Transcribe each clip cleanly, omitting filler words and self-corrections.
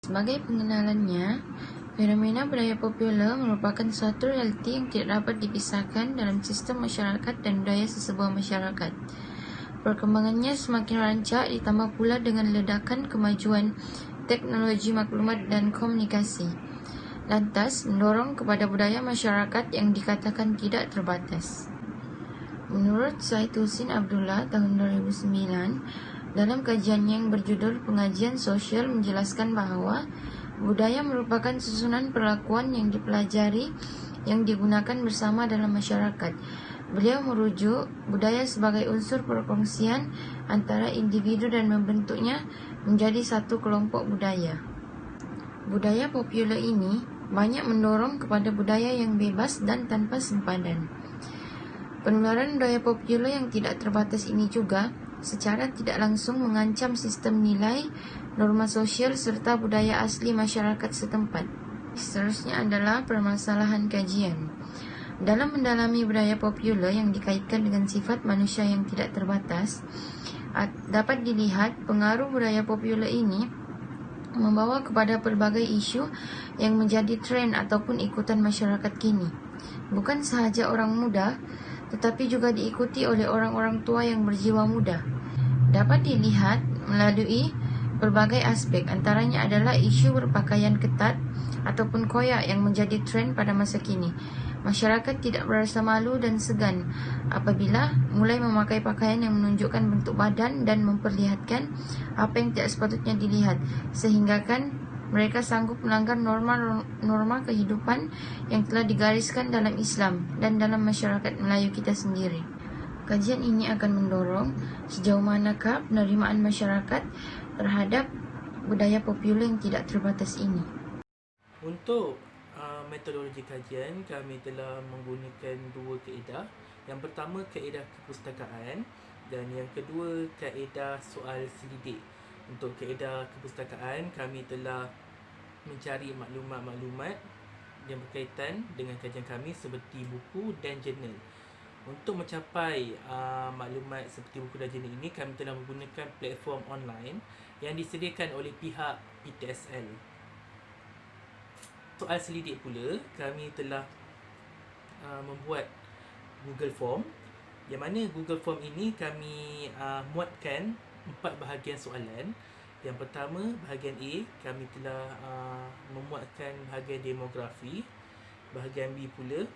Sebagai pengenalannya, fenomena budaya popular merupakan suatu realiti yang tidak dapat dipisahkan dalam sistem masyarakat dan budaya sesebuah masyarakat. Perkembangannya semakin rancak, ditambah pula dengan ledakan kemajuan teknologi maklumat dan komunikasi. Lantas, mendorong kepada budaya masyarakat yang dikatakan tidak terbatas. Menurut Said Husin Abdullah tahun 2009, dalam kajiannya yang berjudul Pengajian Sosial menjelaskan bahawa budaya merupakan susunan perlakuan yang dipelajari yang digunakan bersama dalam masyarakat. Beliau merujuk budaya sebagai unsur perkongsian antara individu dan membentuknya menjadi satu kelompok budaya. Budaya popular ini banyak mendorong kepada budaya yang bebas dan tanpa sempadan. Penularan budaya popular yang tidak terbatas ini juga secara tidak langsung mengancam sistem nilai, norma sosial serta budaya asli masyarakat setempat. Seterusnya adalah permasalahan kajian. Dalam mendalami budaya popular yang dikaitkan dengan sifat manusia yang tidak terbatas, dapat dilihat pengaruh budaya popular ini membawa kepada pelbagai isu yang menjadi tren ataupun ikutan masyarakat kini. Bukan sahaja orang muda, tetapi juga diikuti oleh orang-orang tua yang berjiwa muda. Dapat dilihat melalui berbagai aspek, antaranya adalah isu berpakaian ketat ataupun koyak yang menjadi tren pada masa kini. Masyarakat tidak merasa malu dan segan apabila mulai memakai pakaian yang menunjukkan bentuk badan dan memperlihatkan apa yang tidak sepatutnya dilihat, sehingga kan mereka sanggup melanggar norma kehidupan yang telah digariskan dalam Islam dan dalam masyarakat Melayu kita sendiri. Kajian ini akan mendorong sejauh manakah penerimaan masyarakat terhadap budaya popular yang tidak terbatas ini. Untuk metodologi kajian, kami telah menggunakan dua kaedah. Yang pertama, kaedah kepustakaan, dan yang kedua, kaedah soal selidik. Untuk kaedah kepustakaan, kami telah mencari maklumat-maklumat yang berkaitan dengan kajian kami seperti buku dan jurnal. Untuk mencapai maklumat seperti buku dan jurnal ini, kami telah menggunakan platform online yang disediakan oleh pihak PTSL. Soal selidik pula, kami telah membuat Google Form, yang mana Google Form ini kami muatkan 4 bahagian soalan. Yang pertama, bahagian A, kami telah memuatkan bahagian demografi. Bahagian B pula,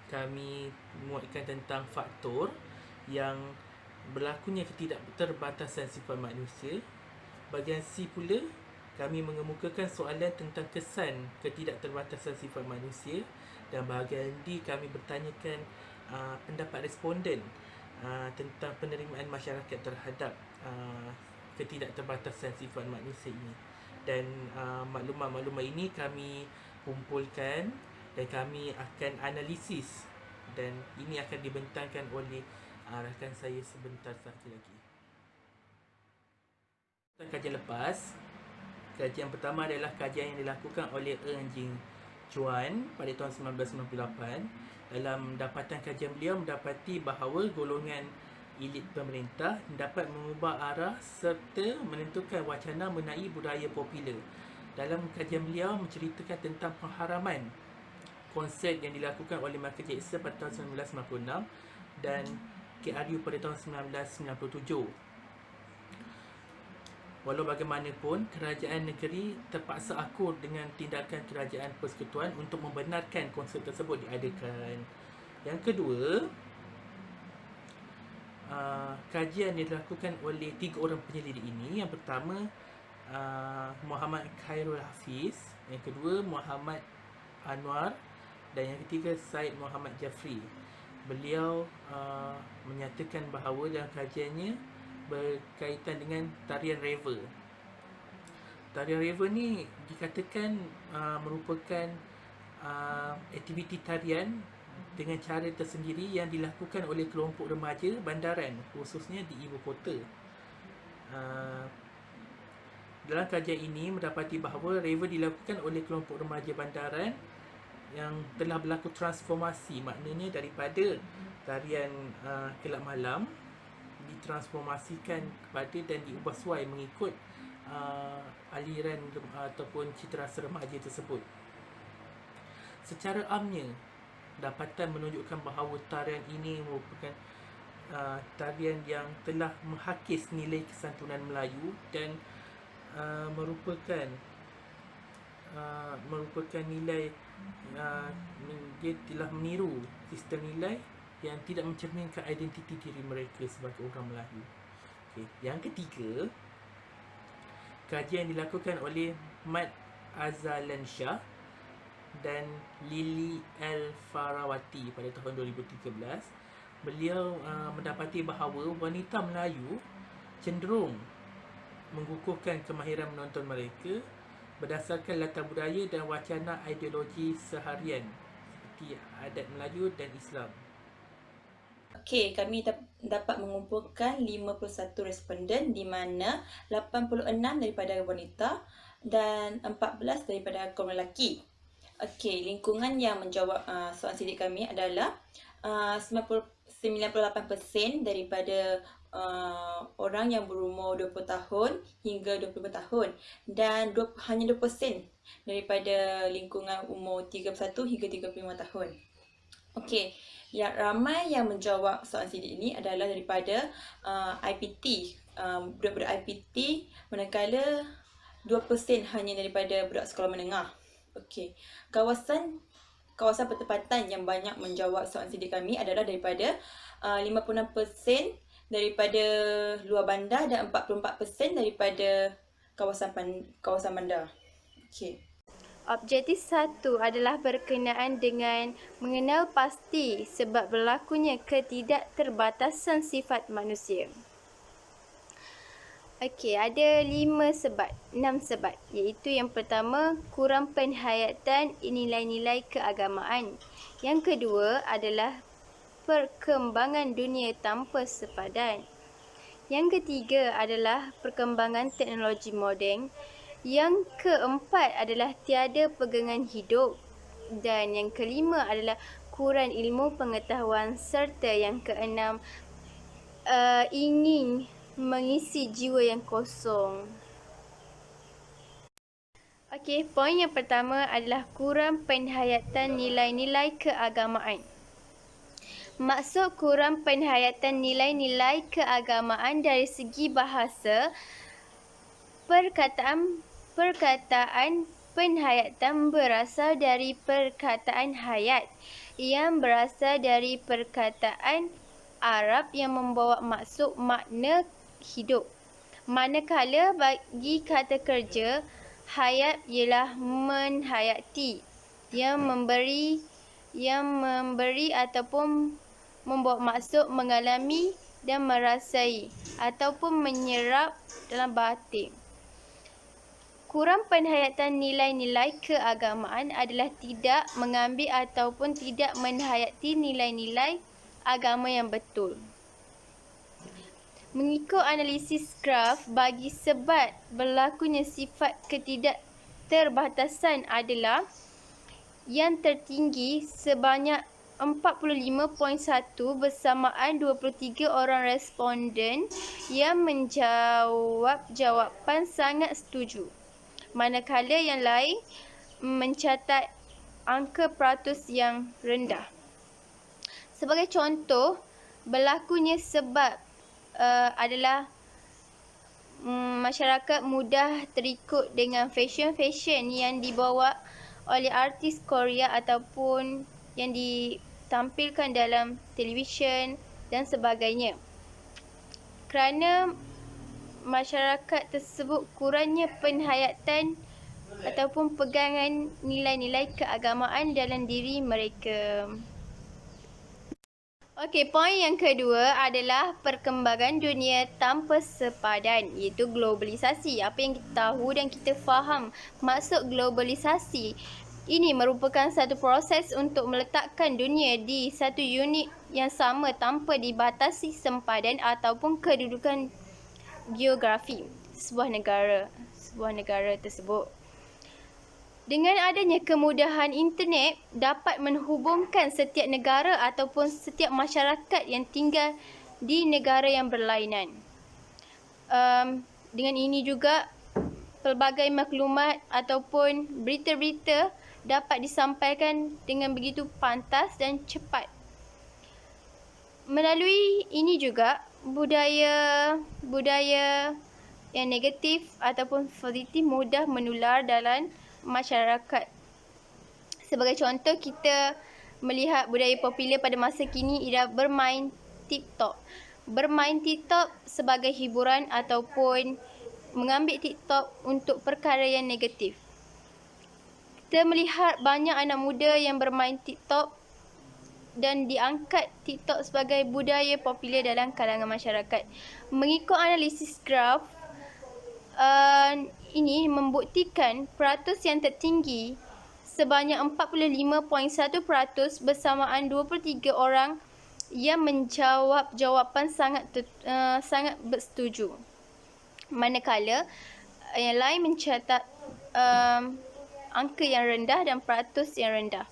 kami muatkan tentang faktor yang berlakunya ketidakterbatasan sifat manusia. Bahagian C pula, kami mengemukakan soalan tentang kesan ketidakterbatasan sifat manusia. Dan bahagian D, kami bertanyakan pendapat responden tentang penerimaan masyarakat terhadap ketidakterbatasan sifat manusia ini. Dan maklumat-maklumat ini kami kumpulkan dan kami akan analisis, dan ini akan dibentangkan oleh rakan saya sebentar sahaja lagi. Kajian lepas, kajian pertama adalah kajian yang dilakukan oleh Eng Jing Chuan pada tahun 1998. Dalam dapatan kajian beliau mendapati bahawa golongan elit pemerintah dapat mengubah arah serta menentukan wacana mengenai budaya popular. Dalam kajian beliau menceritakan tentang pengharaman konsert yang dilakukan oleh Michael Jackson pada tahun 1996 dan KRU pada tahun 1997. Walau bagaimanapun, kerajaan negeri terpaksa akur dengan tindakan kerajaan persekutuan untuk membenarkan konsert tersebut diadakan. Yang kedua, kajian yang dilakukan oleh 3 orang penyelidik ini. Yang pertama, Muhammad Khairul Hafiz. Yang kedua, Muhammad Anwar. Dan yang ketiga, Syed Muhammad Jafri. Beliau menyatakan bahawa dalam kajiannya berkaitan dengan tarian reva. Tarian reva ni dikatakan merupakan aktiviti tarian dengan cara tersendiri yang dilakukan oleh kelompok remaja bandaran, khususnya di ibu kota. Dalam kajian ini mendapati bahawa reva dilakukan oleh kelompok remaja bandaran yang telah berlaku transformasi, maknanya daripada tarian kelab malam ditransformasikan kepada dan diubah suai mengikut aliran ataupun citarasa remaja tersebut. Secara amnya, dapatan menunjukkan bahawa tarian ini merupakan tarian yang telah menghakis nilai kesantunan Melayu dan merupakan nilai dia telah meniru sistem nilai yang tidak mencerminkan identiti diri mereka sebagai orang Melayu. Okay. Yang ketiga, kajian dilakukan oleh Mat Azzalansyah dan Lily Al-Farawati pada tahun 2013. Beliau mendapati bahawa wanita Melayu cenderung mengukuhkan kemahiran menonton mereka berdasarkan latar budaya dan wacana ideologi seharian seperti adat Melayu dan Islam. Okey, kami dapat mengumpulkan 51 responden di mana 86 daripada wanita dan 14 daripada kaum lelaki. Okey, lingkungan yang menjawab soalan sidik kami adalah 98% daripada orang yang berumur 20 tahun hingga 25 tahun dan hanya 2% daripada lingkungan umur 31 hingga 35 tahun. Okey, yang ramai yang menjawab soalan sidik ini adalah daripada IPT. Budak-budak IPT manakala 2% hanya daripada budak sekolah menengah. Okey, kawasan pertempatan yang banyak menjawab soalan sidik kami adalah daripada 56% daripada luar bandar dan 44% daripada kawasan bandar. Okey. Objektif 1 adalah berkenaan dengan mengenal pasti sebab berlakunya ketidakterbatasan sifat manusia. Okey, ada 6 sebab, iaitu yang pertama, kurang penghayatan nilai-nilai keagamaan. Yang kedua adalah perkembangan dunia tanpa sepadan. Yang ketiga adalah perkembangan teknologi moden. Yang keempat adalah tiada pegangan hidup. Dan yang kelima adalah kurang ilmu pengetahuan. Serta yang keenam, ingin mengisi jiwa yang kosong. Okey, poin yang pertama adalah kurang penghayatan nilai-nilai keagamaan. Maksud kurang penghayatan nilai-nilai keagamaan dari segi bahasa, perkataan penghayatan berasal dari perkataan hayat yang berasal dari perkataan Arab yang membawa maksud makna hidup. Manakala bagi kata kerja, hayat ialah menhayati, yang memberi ataupun membawa maksud mengalami dan merasai ataupun menyerap dalam batin. Kurang penghayatan nilai-nilai keagamaan adalah tidak mengambil ataupun tidak menhayati nilai-nilai agama yang betul. Mengikut analisis graf, bagi sebab berlakunya sifat ketidakterbatasan adalah yang tertinggi sebanyak 45.1 bersamaan 23 orang responden yang menjawab jawapan sangat setuju. Manakala yang lain mencatat angka peratus yang rendah. Sebagai contoh, berlakunya sebab adalah masyarakat mudah terikut dengan fashion yang dibawa oleh artis Korea ataupun yang ditampilkan dalam televisyen dan sebagainya. Kerana masyarakat tersebut kurangnya penghayatan ataupun pegangan nilai-nilai keagamaan dalam diri mereka. Okey, poin yang kedua adalah perkembangan dunia tanpa sepadan, iaitu globalisasi. Apa yang kita tahu dan kita faham maksud globalisasi, ini merupakan satu proses untuk meletakkan dunia di satu unit yang sama tanpa dibatasi sempadan ataupun kedudukan geografi sebuah negara tersebut. Dengan adanya kemudahan internet dapat menghubungkan setiap negara ataupun setiap masyarakat yang tinggal di negara yang berlainan. Dengan ini juga pelbagai maklumat ataupun berita-berita dapat disampaikan dengan begitu pantas dan cepat. Melalui ini juga budaya yang negatif ataupun positif mudah menular dalam masyarakat. Sebagai contoh, kita melihat budaya popular pada masa kini ialah bermain TikTok. Bermain TikTok sebagai hiburan ataupun mengambil TikTok untuk perkara yang negatif. Kita melihat banyak anak muda yang bermain TikTok dan diangkat TikTok sebagai budaya popular dalam kalangan masyarakat. Mengikut analisis graf, ini membuktikan peratus yang tertinggi sebanyak 45.1% bersamaan 23 orang yang menjawab jawapan sangat bersetuju. Manakala yang lain mencatat angka yang rendah dan peratus yang rendah.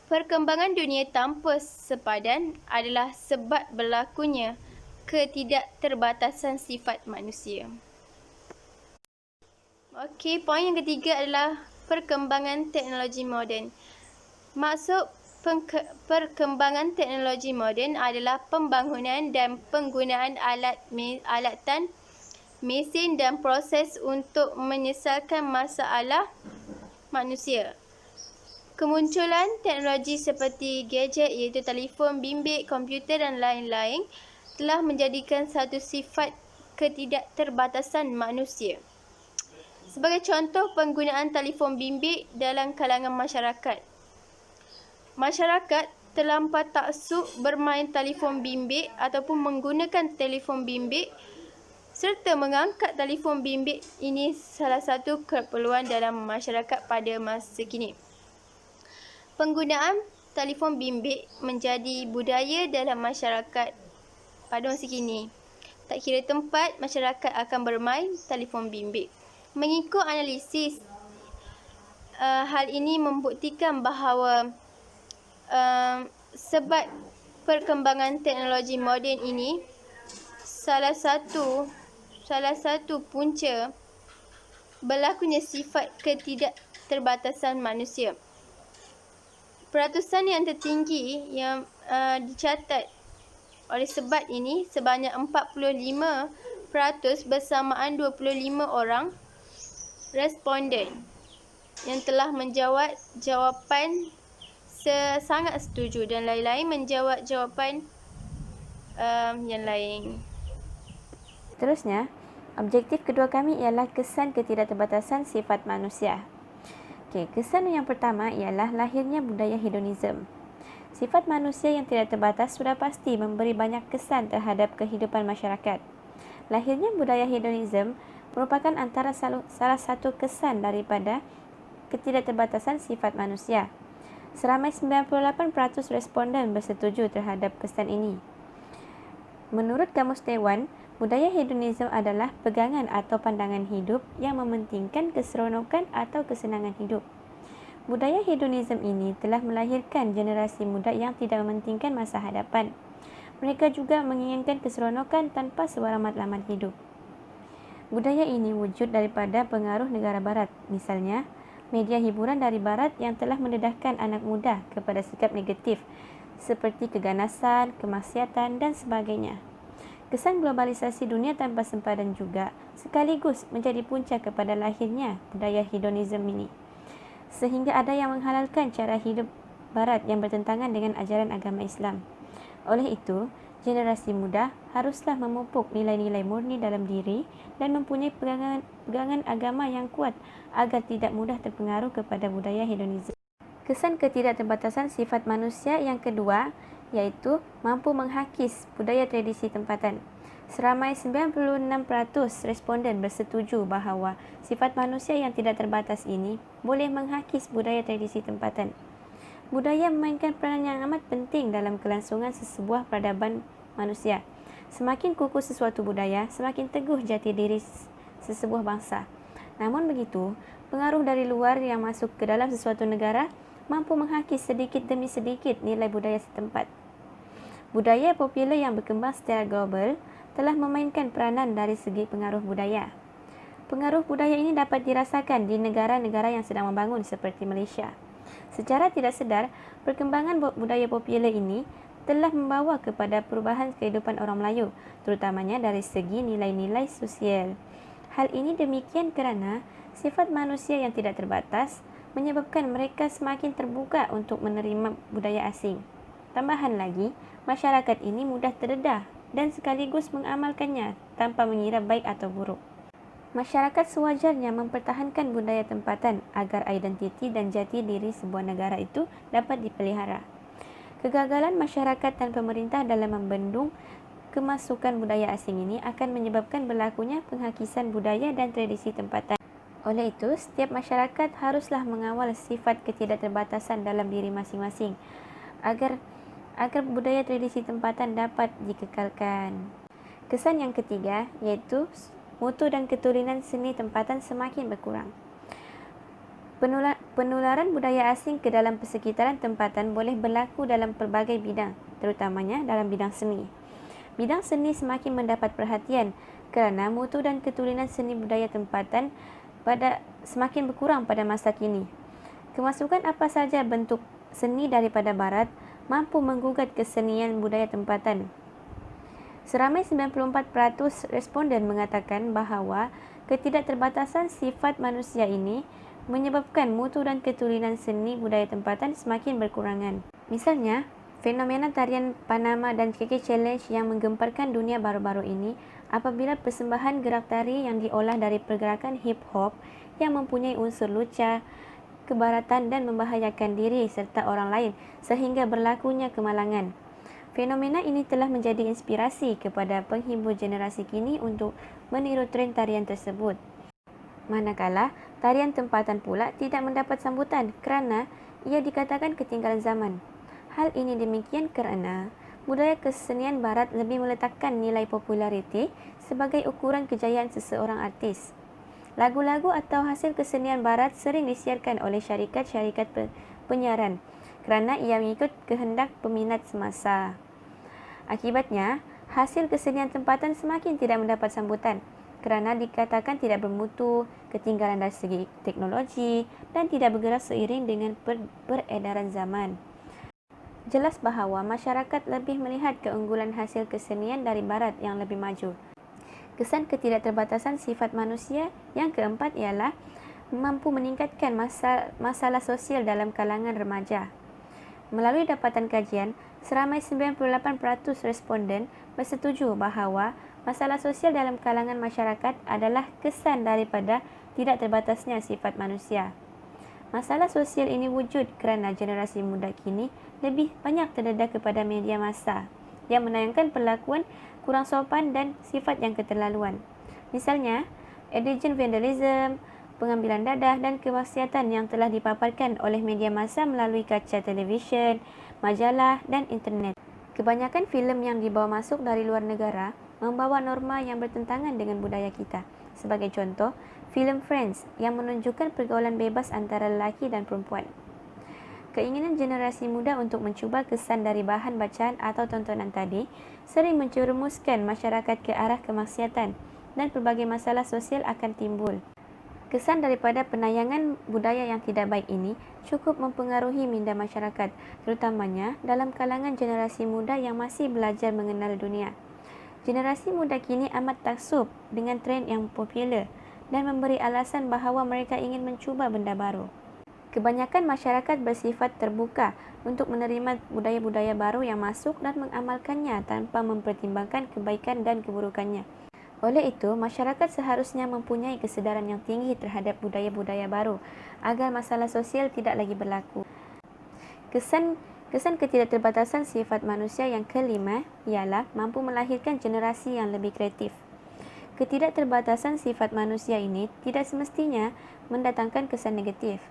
Perkembangan dunia tanpa sepadan adalah sebab berlakunya ketidakterbatasan sifat manusia. Okey, poin yang ketiga adalah perkembangan teknologi moden. Maksud perkembangan teknologi moden adalah pembangunan dan penggunaan alatan, mesin dan proses untuk menyelesaikan masalah manusia. Kemunculan teknologi seperti gadget iaitu telefon bimbit, komputer dan lain-lain telah menjadikan satu sifat ketidakterbatasan manusia. Sebagai contoh, penggunaan telefon bimbit dalam kalangan masyarakat. Masyarakat terlampau taksub bermain telefon bimbit ataupun menggunakan telefon bimbit serta mengangkat telefon bimbit ini salah satu keperluan dalam masyarakat pada masa kini. Penggunaan telefon bimbit menjadi budaya dalam masyarakat pada masa kini. Tak kira tempat, masyarakat akan bermain telefon bimbit. Mengikut analisis, hal ini membuktikan bahawa sebab perkembangan teknologi moden ini salah satu punca berlakunya sifat ketidakterbatasan manusia. Peratusan yang tertinggi yang dicatat oleh sebat ini sebanyak 45% bersamaan 25 orang responden yang telah menjawab jawapan sangat setuju dan lain-lain menjawab jawapan yang lain. Seterusnya, objektif kedua kami ialah kesan ketidakterbatasan sifat manusia. Kesan yang pertama ialah lahirnya budaya hedonisme. Sifat manusia yang tidak terbatas sudah pasti memberi banyak kesan terhadap kehidupan masyarakat. Lahirnya budaya hedonisme merupakan antara salah satu kesan daripada ketidakterbatasan sifat manusia. Seramai 98% responden bersetuju terhadap kesan ini. Menurut Kamus Dewan, budaya hedonisme adalah pegangan atau pandangan hidup yang mementingkan keseronokan atau kesenangan hidup. Budaya hedonisme ini telah melahirkan generasi muda yang tidak mementingkan masa hadapan. Mereka juga menginginkan keseronokan tanpa sebarang matlamat hidup. Budaya ini wujud daripada pengaruh negara barat, misalnya media hiburan dari barat yang telah mendedahkan anak muda kepada sikap negatif seperti keganasan, kemaksiatan dan sebagainya. Kesan globalisasi dunia tanpa sempadan juga sekaligus menjadi punca kepada lahirnya budaya hedonisme ini. Sehingga ada yang menghalalkan cara hidup barat yang bertentangan dengan ajaran agama Islam. Oleh itu, generasi muda haruslah memupuk nilai-nilai murni dalam diri dan mempunyai pegangan agama yang kuat agar tidak mudah terpengaruh kepada budaya hedonisme. Kesan ketidakterbatasan sifat manusia yang kedua iaitu mampu menghakis budaya tradisi tempatan. Seramai 96% responden bersetuju bahawa sifat manusia yang tidak terbatas ini boleh menghakis budaya tradisi tempatan. Budaya memainkan peranan yang amat penting dalam kelangsungan sesebuah peradaban manusia. Semakin kukuh sesuatu budaya, semakin teguh jati diri sesebuah bangsa. Namun begitu, pengaruh dari luar yang masuk ke dalam sesuatu negara mampu menghakis sedikit demi sedikit nilai budaya setempat. Budaya popular yang berkembang secara global telah memainkan peranan dari segi pengaruh budaya. Pengaruh budaya ini dapat dirasakan di negara-negara yang sedang membangun seperti Malaysia. Secara tidak sedar, perkembangan budaya popular ini telah membawa kepada perubahan kehidupan orang Melayu, terutamanya dari segi nilai-nilai sosial. Hal ini demikian kerana sifat manusia yang tidak terbatas menyebabkan mereka semakin terbuka untuk menerima budaya asing. Tambahan lagi, masyarakat ini mudah terdedah dan sekaligus mengamalkannya tanpa mengira baik atau buruk. Masyarakat sewajarnya mempertahankan budaya tempatan agar identiti dan jati diri sebuah negara itu dapat dipelihara. Kegagalan masyarakat dan pemerintah dalam membendung kemasukan budaya asing ini akan menyebabkan berlakunya penghakisan budaya dan tradisi tempatan. Oleh itu, setiap masyarakat haruslah mengawal sifat ketidakterbatasan dalam diri masing-masing agar budaya tradisi tempatan dapat dikekalkan. Kesan yang ketiga iaitu mutu dan keturunan seni tempatan semakin berkurang. Penularan budaya asing ke dalam persekitaran tempatan boleh berlaku dalam pelbagai bidang, terutamanya dalam bidang seni. Bidang seni semakin mendapat perhatian kerana mutu dan keturunan seni budaya tempatan semakin berkurang pada masa kini. Kemasukan apa saja bentuk seni daripada barat mampu menggugat kesenian budaya tempatan. Seramai 94% responden mengatakan bahawa ketidakterbatasan sifat manusia ini menyebabkan mutu dan keturunan seni budaya tempatan semakin berkurangan. Misalnya, fenomena tarian Panama dan KK Challenge yang menggemparkan dunia baru-baru ini apabila persembahan gerak tari yang diolah dari pergerakan hip-hop yang mempunyai unsur luca, kebaratan dan membahayakan diri serta orang lain sehingga berlakunya kemalangan. Fenomena ini telah menjadi inspirasi kepada penghibur generasi kini untuk meniru tren tarian tersebut. Manakala, tarian tempatan pula tidak mendapat sambutan kerana ia dikatakan ketinggalan zaman. Hal ini demikian kerana budaya kesenian barat lebih meletakkan nilai populariti sebagai ukuran kejayaan seseorang artis. Lagu-lagu atau hasil kesenian barat sering disiarkan oleh syarikat-syarikat penyiaran kerana ia mengikut kehendak peminat semasa. Akibatnya, hasil kesenian tempatan semakin tidak mendapat sambutan kerana dikatakan tidak bermutu, ketinggalan dari segi teknologi dan tidak bergerak seiring dengan peredaran zaman. Jelas bahawa masyarakat lebih melihat keunggulan hasil kesenian dari barat yang lebih maju. Kesan ketidakterbatasan sifat manusia yang keempat ialah mampu meningkatkan masalah sosial dalam kalangan remaja. Melalui dapatan kajian, seramai 98% responden bersetuju bahawa masalah sosial dalam kalangan masyarakat adalah kesan daripada tidak terbatasnya sifat manusia. Masalah sosial ini wujud kerana generasi muda kini lebih banyak terdedah kepada media massa yang menayangkan perlakuan kurang sopan dan sifat yang keterlaluan. Misalnya, indigent vandalism, pengambilan dadah dan kemaksiatan yang telah dipaparkan oleh media massa melalui kaca televisyen, majalah dan internet. Kebanyakan filem yang dibawa masuk dari luar negara membawa norma yang bertentangan dengan budaya kita. Sebagai contoh, filem Friends yang menunjukkan pergaulan bebas antara lelaki dan perempuan. Keinginan generasi muda untuk mencuba kesan dari bahan bacaan atau tontonan tadi sering mencerumuskan masyarakat ke arah kemaksiatan dan pelbagai masalah sosial akan timbul. Kesan daripada penayangan budaya yang tidak baik ini cukup mempengaruhi minda masyarakat, terutamanya dalam kalangan generasi muda yang masih belajar mengenal dunia. Generasi muda kini amat taksub dengan tren yang popular dan memberi alasan bahawa mereka ingin mencuba benda baru. Kebanyakan masyarakat bersifat terbuka untuk menerima budaya-budaya baru yang masuk dan mengamalkannya tanpa mempertimbangkan kebaikan dan keburukannya. Oleh itu, masyarakat seharusnya mempunyai kesedaran yang tinggi terhadap budaya-budaya baru agar masalah sosial tidak lagi berlaku. Kesan ketidakterbatasan sifat manusia yang kelima ialah mampu melahirkan generasi yang lebih kreatif. Ketidakterbatasan sifat manusia ini tidak semestinya mendatangkan kesan negatif.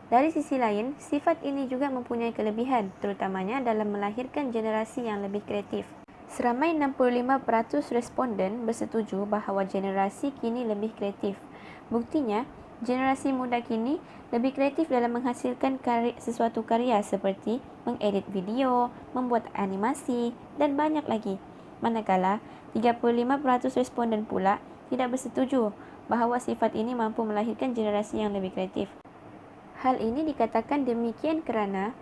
Dari sisi lain, sifat ini juga mempunyai kelebihan, terutamanya dalam melahirkan generasi yang lebih kreatif. Seramai 65% responden bersetuju bahawa generasi kini lebih kreatif. Buktinya, generasi muda kini lebih kreatif dalam menghasilkan sesuatu karya seperti mengedit video, membuat animasi dan banyak lagi. Manakala, 35% responden pula tidak bersetuju bahawa sifat ini mampu melahirkan generasi yang lebih kreatif. Hal ini dikatakan demikian kerana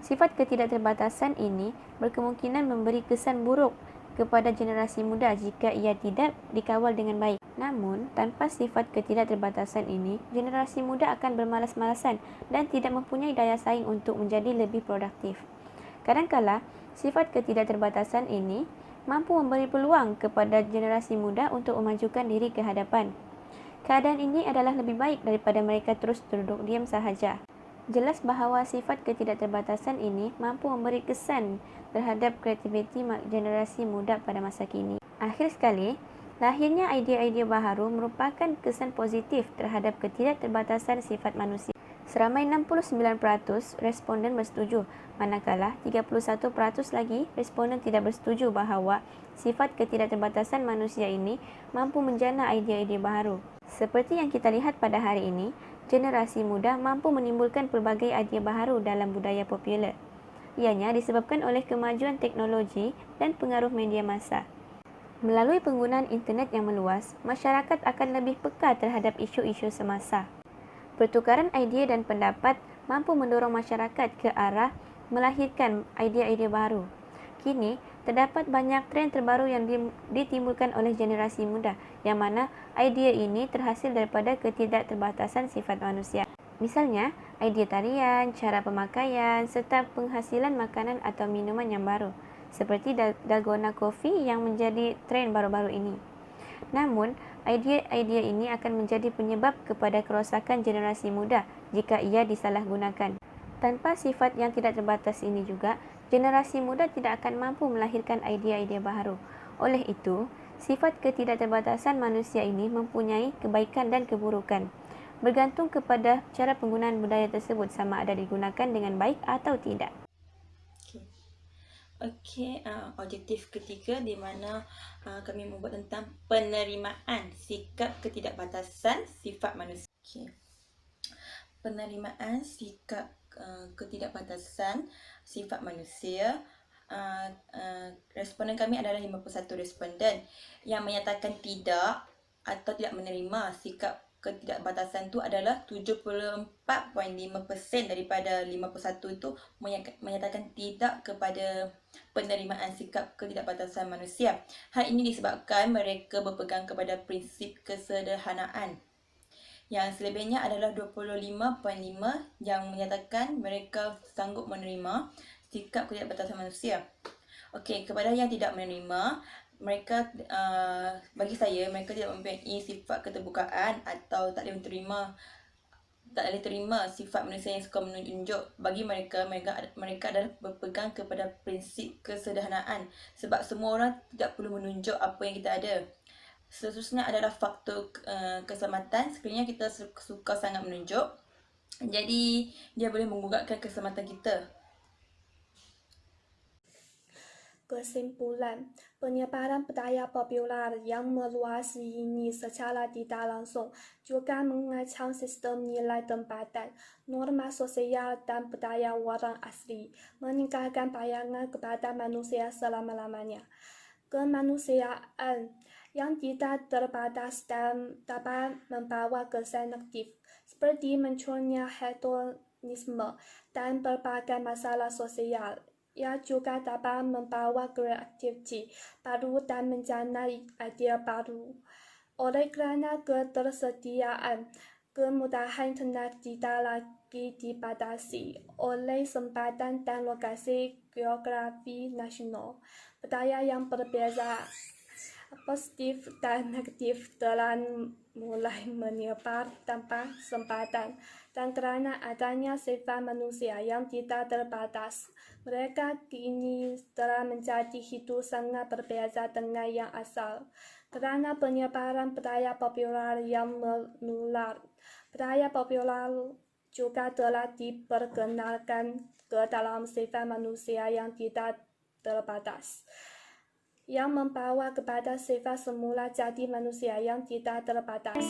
sifat ketidakterbatasan ini berkemungkinan memberi kesan buruk kepada generasi muda jika ia tidak dikawal dengan baik. Namun, tanpa sifat ketidakterbatasan ini, generasi muda akan bermalas-malasan dan tidak mempunyai daya saing untuk menjadi lebih produktif. Kadangkala, sifat ketidakterbatasan ini mampu memberi peluang kepada generasi muda untuk memajukan diri ke hadapan. Keadaan ini adalah lebih baik daripada mereka terus duduk diam sahaja. Jelas bahawa sifat ketidakterbatasan ini mampu memberi kesan terhadap kreativiti generasi muda pada masa kini. Akhir sekali, lahirnya idea-idea baharu merupakan kesan positif terhadap ketidakterbatasan sifat manusia. Seramai 69% responden bersetuju, manakala 31% lagi responden tidak bersetuju bahawa sifat ketidakterbatasan manusia ini mampu menjana idea-idea baharu. Seperti yang kita lihat pada hari ini, generasi muda mampu menimbulkan pelbagai idea baharu dalam budaya popular. Ianya disebabkan oleh kemajuan teknologi dan pengaruh media massa. Melalui penggunaan internet yang meluas, masyarakat akan lebih peka terhadap isu-isu semasa. Pertukaran idea dan pendapat mampu mendorong masyarakat ke arah melahirkan idea-idea baru. Kini, terdapat banyak trend terbaru yang ditimbulkan oleh generasi muda, yang mana idea ini terhasil daripada ketidakterbatasan sifat manusia. Misalnya, idea tarian, cara pemakaian serta penghasilan makanan atau minuman yang baru, seperti dalgona coffee yang menjadi trend baru-baru ini. Namun, idea-idea ini akan menjadi penyebab kepada kerosakan generasi muda jika ia disalahgunakan. Tanpa sifat yang tidak terbatas ini juga, generasi muda tidak akan mampu melahirkan idea-idea baharu. Oleh itu, sifat ketidakterbatasan manusia ini mempunyai kebaikan dan keburukan, bergantung kepada cara penggunaan budaya tersebut sama ada digunakan dengan baik atau tidak. Objektif ketiga di mana kami membuat tentang penerimaan sikap ketidakbatasan sifat manusia. Penerimaan sikap ketidakbatasan sifat manusia. Responden kami adalah 51 responden yang menyatakan tidak atau tidak menerima sikap ketidakbatasan itu adalah 74.5% daripada 51 itu menyatakan tidak kepada penerimaan sikap ketidakbatasan manusia. Hal ini disebabkan mereka berpegang kepada prinsip kesederhanaan. Yang selebihnya adalah 25.5 yang menyatakan mereka sanggup menerima sikap ketidakbatasan manusia. Kepada yang tidak menerima, mereka bagi saya mereka tidak mempunyai sifat keterbukaan atau tak boleh terima sifat manusia yang suka menunjuk. Bagi mereka adalah berpegang kepada prinsip kesederhanaan, sebab semua orang tidak perlu menunjuk apa yang kita ada. Seterusnya adalah faktor keselamatan. Sekiranya kita suka sangat menunjuk, jadi dia boleh menggugatkan keselamatan kita. Kesimpulan, penyebaran budaya popular yang meluas ini secara tidak langsung juga mengancam sistem nilai tempatan, norma sosial dan budaya orang asli, meninggalkan bayangan kepada manusia selama-lamanya. Kemanusiaan yang tidak terbatas dan dapat membawa kesan negatif, seperti munculnya hedonisme dan berbagai masalah sosial. Ia juga dapat membawa kreativiti baru dan menjana idea baru. Oleh kerana ketersediaan kemudahan internet tidak lagi dibatasi oleh sempatan dan lokasi geografi nasional, budaya yang berbeza, positif dan negatif telah mulai menyebar tanpa sempatan, dan kerana adanya sifat manusia yang tidak terbatas, mereka kini telah menjadi hidup sangat berbeza dengan yang asal. Kerana penyebaran budaya popular yang menular, budaya popular juga telah diperkenalkan ke dalam sifat manusia yang tidak terbatas, yang membawa kepada sifat semula jadi manusia yang tidak terbatas.